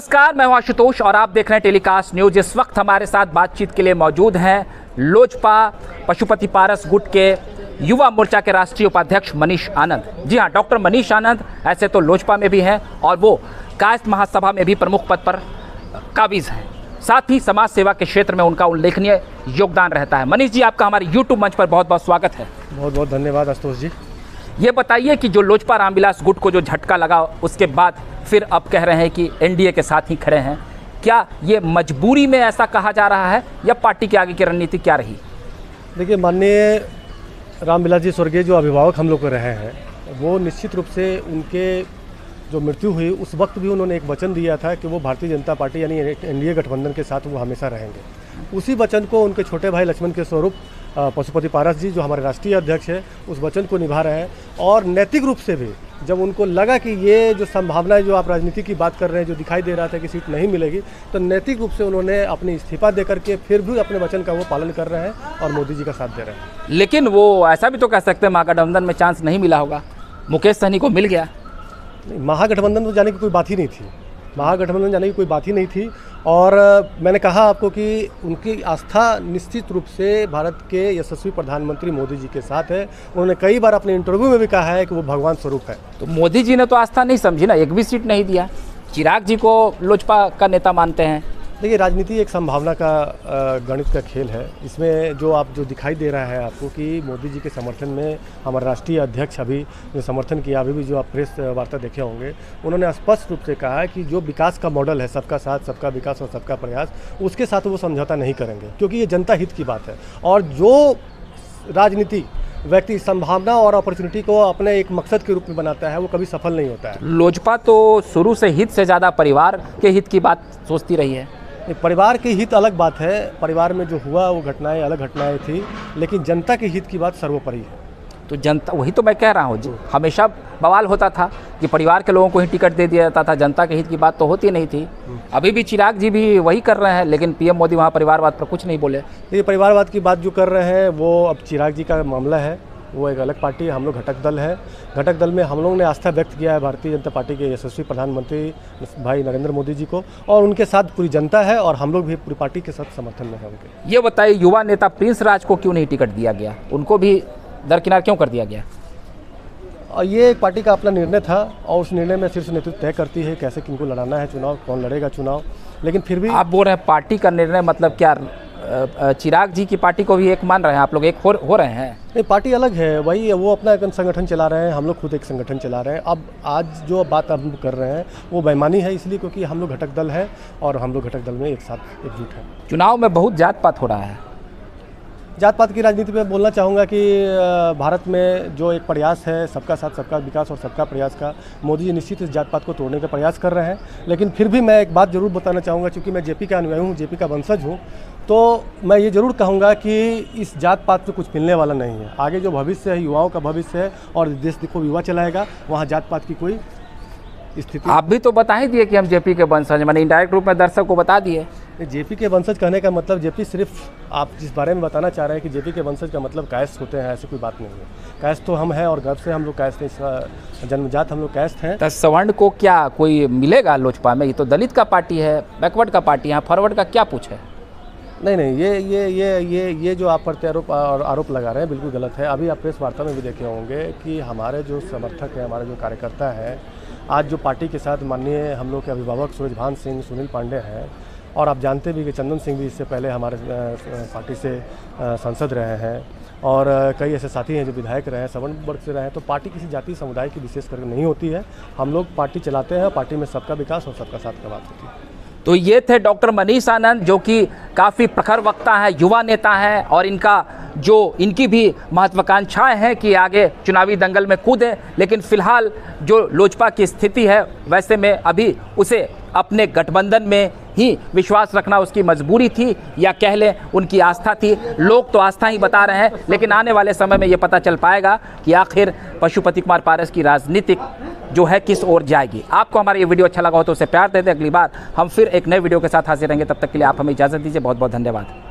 नमस्कार, मैं हूं आशुतोष और आप देख रहे हैं टेलीकास्ट न्यूज। इस वक्त हमारे साथ बातचीत के लिए मौजूद हैं लोजपा पशुपति पारस गुट के युवा मोर्चा के राष्ट्रीय उपाध्यक्ष मनीष आनंद। जी हां, डॉक्टर मनीष आनंद ऐसे तो लोजपा में भी हैं और वो कायस्थ महासभा में भी प्रमुख पद पर काबिज हैं। साथ ही समाज सेवा के क्षेत्र में उनका उल्लेखनीय योगदान रहता है। मनीष जी, आपका हमारे यूट्यूब मंच पर बहुत बहुत स्वागत है। बहुत बहुत धन्यवाद आशुतोष जी। ये बताइए कि जो लोजपा रामविलास गुट को जो झटका लगा, उसके बाद फिर अब कह रहे हैं कि एनडीए के साथ ही खड़े हैं, क्या ये मजबूरी में ऐसा कहा जा रहा है या पार्टी के आगे की रणनीति क्या रही? देखिए, माननीय रामविलास जी स्वर्गीय जो अभिभावक हम लोग को रहे हैं, वो निश्चित रूप से उनके जो मृत्यु हुई उस वक्त भी उन्होंने एक वचन दिया था कि वो भारतीय जनता पार्टी यानी एनडीए गठबंधन के साथ वो हमेशा रहेंगे। उसी वचन को उनके छोटे भाई लक्ष्मण के स्वरूप पशुपति पारस जी जो हमारे राष्ट्रीय अध्यक्ष है उस वचन को निभा रहे हैं। और नैतिक रूप से भी जब उनको लगा कि ये जो संभावनाएं जो आप राजनीति की बात कर रहे हैं, जो दिखाई दे रहा था कि सीट नहीं मिलेगी, तो नैतिक रूप से उन्होंने अपनी इस्तीफा देकर के फिर भी अपने वचन का वो पालन कर रहे हैं और मोदी जी का साथ दे रहे हैं। लेकिन वो ऐसा भी तो कह सकते हैं महागठबंधन में चांस नहीं मिला होगा, मुकेश सहनी को मिल गया। महागठबंधन तो जाने की कोई बात ही नहीं थी, महागठबंधन जाने की कोई बात ही नहीं थी। और मैंने कहा आपको कि उनकी आस्था निश्चित रूप से भारत के यशस्वी प्रधानमंत्री मोदी जी के साथ है। उन्होंने कई बार अपने इंटरव्यू में भी कहा है कि वो भगवान स्वरूप है। तो मोदी जी ने तो आस्था नहीं समझी ना, एक भी सीट नहीं दिया। चिराग जी को लोजपा का नेता मानते हैं। देखिए, राजनीति एक संभावना का गणित का खेल है। इसमें जो दिखाई दे रहा है आपको कि मोदी जी के समर्थन में हमारे राष्ट्रीय अध्यक्ष अभी जो समर्थन किया, अभी भी जो आप प्रेस वार्ता देखे होंगे, उन्होंने स्पष्ट रूप से कहा है कि जो विकास का मॉडल है, सबका साथ, सबका विकास और सबका प्रयास, उसके साथ वो समझौता नहीं करेंगे, क्योंकि ये जनता हित की बात है। और जो राजनीति व्यक्ति संभावना और अपॉर्चुनिटी को अपने एक मकसद के रूप में बनाता है, वो कभी सफल नहीं होता है। लोजपा तो शुरू से हित से ज़्यादा परिवार के हित की बात सोचती रही है। परिवार के हित अलग बात है, परिवार में जो हुआ वो घटनाएं अलग घटनाएं थी, लेकिन जनता के हित की बात सर्वोपरि है। तो जनता, वही तो मैं कह रहा हूँ, हमेशा बवाल होता था कि परिवार के लोगों को ही टिकट दे दिया जाता था, जनता के हित की बात तो होती नहीं थी। अभी भी चिराग जी भी वही कर रहे हैं, लेकिन पीएम मोदी वहाँ परिवारवाद पर कुछ नहीं बोले। ये परिवारवाद की बात जो कर रहे हैं वो अब चिराग जी का मामला है, वो एक अलग पार्टी है। हम लोग घटक दल है। घटक दल में हम लोग ने आस्था व्यक्त किया है भारतीय जनता पार्टी के यशस्वी प्रधानमंत्री भाई नरेंद्र मोदी जी को, और उनके साथ पूरी जनता है और हम लोग भी पूरी पार्टी के साथ समर्थन में है उनके। ये बताइए, युवा नेता प्रिंस राज को क्यों नहीं टिकट दिया गया? उनको भी दरकिनार क्यों कर दिया गया? और ये एक पार्टी का अपना निर्णय था और उस निर्णय में शीर्ष नेतृत्व तय करती है कैसे किनको लड़ाना है चुनाव, कौन लड़ेगा चुनाव। लेकिन फिर भी आप बोल रहे हैं पार्टी का निर्णय, मतलब क्या चिराग जी की पार्टी को भी एक मान रहे हैं आप लोग, एक हो रहे हैं? नहीं, पार्टी अलग है, वही वो अपना एक संगठन चला रहे हैं, हम लोग खुद एक संगठन चला रहे हैं। अब आज जो बात हम कर रहे हैं वो बेईमानी है, इसलिए क्योंकि हम लोग घटक दल है और हम लोग घटक दल में एक साथ एकजुट हैं। चुनाव में बहुत जात पात हो रहा है। जात पात की राजनीति में बोलना चाहूँगा कि भारत में जो एक प्रयास है सबका साथ, सबका विकास और सबका प्रयास का, मोदी जी निश्चित इस जात पात को तोड़ने का प्रयास कर रहे हैं। लेकिन फिर भी मैं एक बात जरूर बताना चाहूँगा, क्योंकि मैं जेपी का अनुयायी हूँ, जेपी का वंशज हूँ, तो मैं ये जरूर कहूँगा कि इस जात पात से कुछ मिलने वाला नहीं है। आगे जो भविष्य है, युवाओं का भविष्य है और देश को युवा चलाएगा, वहाँ जात पात की कोई स्थिति। आप भी तो बता ही दिए कि हम जेपी के वंशज, मैंने इंडायरेक्ट रूप में दर्शक को बता दिए। जेपी के वंशज कहने का मतलब, जेपी सिर्फ आप जिस बारे में बताना चाह रहे हैं कि जेपी के वंशज का मतलब कायस्थ होते हैं, ऐसी कोई बात नहीं है। कायस्थ तो हम हैं और गर्व से हम लोग कायस्थ, जन्मजात हम लोग कायस्थ हैं। तो सवर्ण को क्या कोई मिलेगा लोजपा में? ये तो दलित का पार्टी है, बैकवर्ड का पार्टी है, फॉरवर्ड का क्या पूछ है? नहीं, ये जो आप प्रत्यारोप और आरोप लगा रहे हैं बिल्कुल गलत है। अभी आप प्रेस वार्ता में भी देखे होंगे कि हमारे जो समर्थक हैं, हमारे जो कार्यकर्ता है, आज जो पार्टी के साथ माननीय हम लोग के अभिभावक सूरजभान सिंह, सुनील पांडे हैं, और आप जानते भी कि चंदन सिंह भी इससे पहले हमारे पार्टी से सांसद रहे हैं, और कई ऐसे साथी हैं जो विधायक रहे हैं, सवर्ण वर्ग से रहे हैं। तो पार्टी किसी जाति समुदाय की विशेष करके नहीं होती है। हम लोग पार्टी चलाते हैं, पार्टी में सबका विकास और सबका साथ का बात होती है। तो ये थे डॉक्टर मनीष आनंद, जो कि काफ़ी प्रखर वक्ता है, युवा नेता हैं, और इनकी भी महत्वाकांक्षाएं हैं कि आगे चुनावी दंगल में कूदें। लेकिन फिलहाल जो लोजपा की स्थिति है, वैसे में अभी उसे अपने गठबंधन में ही विश्वास रखना उसकी मजबूरी थी, या कह लें उनकी आस्था थी। लोग तो आस्था ही बता रहे हैं, लेकिन आने वाले समय में ये पता चल पाएगा कि आखिर पशुपति कुमार पारस की राजनीतिक जो है किस ओर जाएगी। आपको हमारा ये वीडियो अच्छा लगा हो तो उसे प्यार दे दें। अगली बार हम फिर एक नए वीडियो के साथ हाजिर रहेंगे, तब तक के लिए आप हमें इजाज़त दीजिए। बहुत बहुत धन्यवाद।